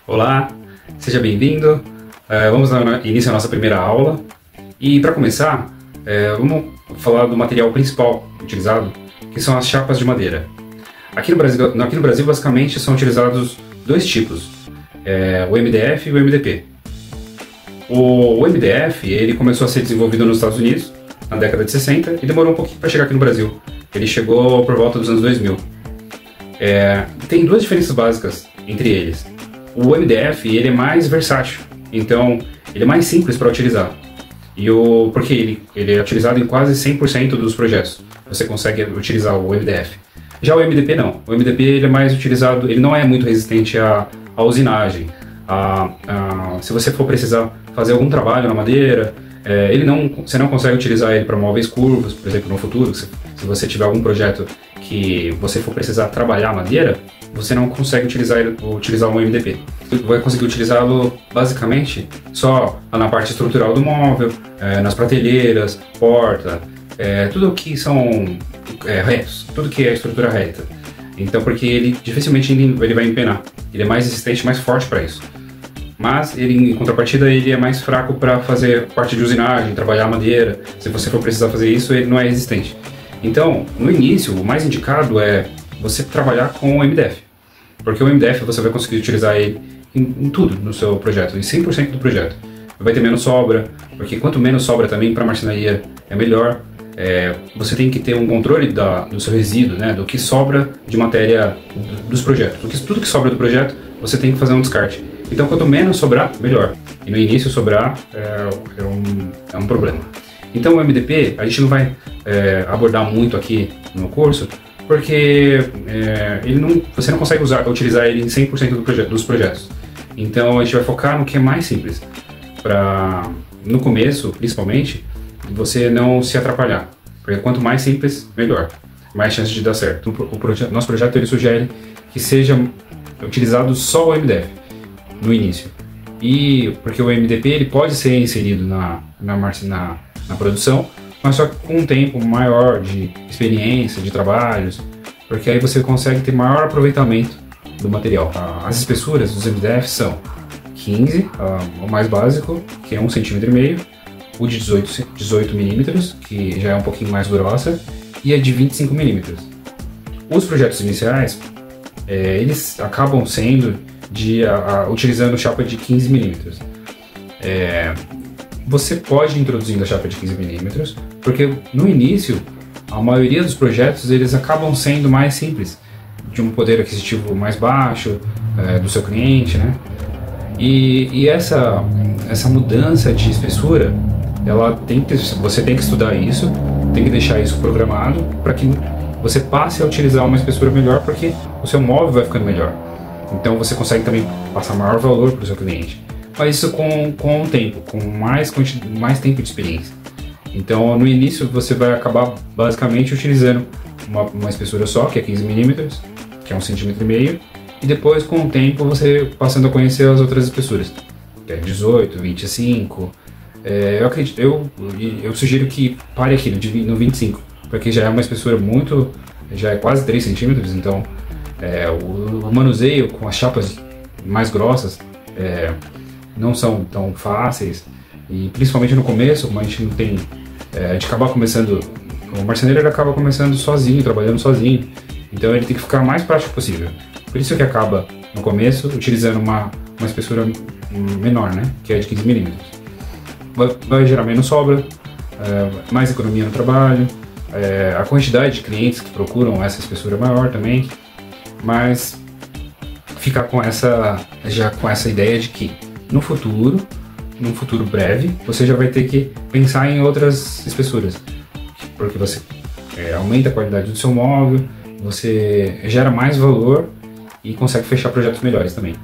Olá, seja bem-vindo. Vamos dar início à nossa primeira aula. E para começar, vamos falar do material principal utilizado, que são as chapas de madeira. Aqui no Brasil basicamente são utilizados dois tipos, o MDF e o MDP. O MDF ele começou a ser desenvolvido nos Estados Unidos na década de 60 e demorou um pouquinho para chegar aqui no Brasil. Ele chegou por volta dos anos 2000. Tem duas diferenças básicas entre eles. O MDF ele é mais versátil, então ele é mais simples para utilizar. Porque ele é utilizado em quase 100% dos projetos. Você consegue utilizar o MDF. Já o MDP não. O MDP ele é mais utilizado, ele não é muito resistente à usinagem. Se você for precisar fazer algum trabalho na madeira, você não consegue utilizar ele para móveis curvos, por exemplo, no futuro. Se você tiver algum projeto que você for precisar trabalhar madeira, você não consegue utilizar um MDP. Você vai conseguir utilizá-lo basicamente só na parte estrutural do móvel, nas prateleiras, porta, tudo que são retos, tudo que é estrutura reta. Então, porque ele dificilmente ele vai empenar. Ele é mais resistente, mais forte para isso. Mas ele, em contrapartida, ele é mais fraco para fazer parte de usinagem, trabalhar madeira. Se você for precisar fazer isso, ele não é resistente. Então, no início, o mais indicado é você trabalhar com o MDF. Porque o MDF você vai conseguir utilizar ele em tudo no seu projeto, em 100% do projeto. Vai ter menos sobra, porque quanto menos sobra também para marcenaria é melhor. Você tem que ter um controle do seu resíduo, né, do que sobra de matéria dos projetos. Porque tudo que sobra do projeto, você tem que fazer um descarte. Então, quanto menos sobrar, melhor. E no início, sobrar é um problema. Então, o MDP, a gente não vai abordar muito aqui no curso, porque você não consegue utilizar ele em 100% dos projetos. Então, a gente vai focar no que é mais simples. No começo, principalmente, você não se atrapalhar. Porque quanto mais simples, melhor. Mais chance de dar certo. Nosso projeto ele sugere que seja utilizado só o MDF no início. Porque o MDP ele pode ser inserido na produção, mas só com um tempo maior de experiência, de trabalhos, porque aí você consegue ter maior aproveitamento do material. As espessuras dos MDF são 15, o mais básico, que é 1,5 cm, o de 18 mm, que já é um pouquinho mais grossa, e a de 25 mm. Os projetos iniciais, eles acabam sendo utilizando chapa de 15 mm. Você pode ir introduzindo a chapa de 15 mm, porque no início, a maioria dos projetos eles acabam sendo mais simples, de um poder aquisitivo mais baixo do seu cliente, né? E essa mudança de espessura, você tem que estudar isso, tem que deixar isso programado para que você passe a utilizar uma espessura melhor, porque o seu móvel vai ficando melhor. Então você consegue também passar maior valor para o seu cliente. Mas isso com o tempo, com mais tempo de experiência. Então no início você vai acabar basicamente utilizando uma espessura só, que é 15 mm, que é 1,5 cm, e depois com o tempo você passando a conhecer as outras espessuras, que é 18, 25. Eu sugiro que pare aqui no 25, porque já é uma espessura já é quase 3 cm, então o manuseio com as chapas mais grossas não são tão fáceis, e principalmente no começo, como a gente não tem, a gente acaba começando, o marceneiro ele acaba começando sozinho, trabalhando sozinho, então ele tem que ficar o mais prático possível. Por isso que acaba no começo utilizando uma espessura menor, né, que é de 15 mm. Vai gerar menos sobra, mais economia no trabalho, a quantidade de clientes que procuram essa espessura é maior também, mas ficar com essa ideia de que num futuro breve, você já vai ter que pensar em outras espessuras, porque você aumenta a qualidade do seu móvel, você gera mais valor e consegue fechar projetos melhores também.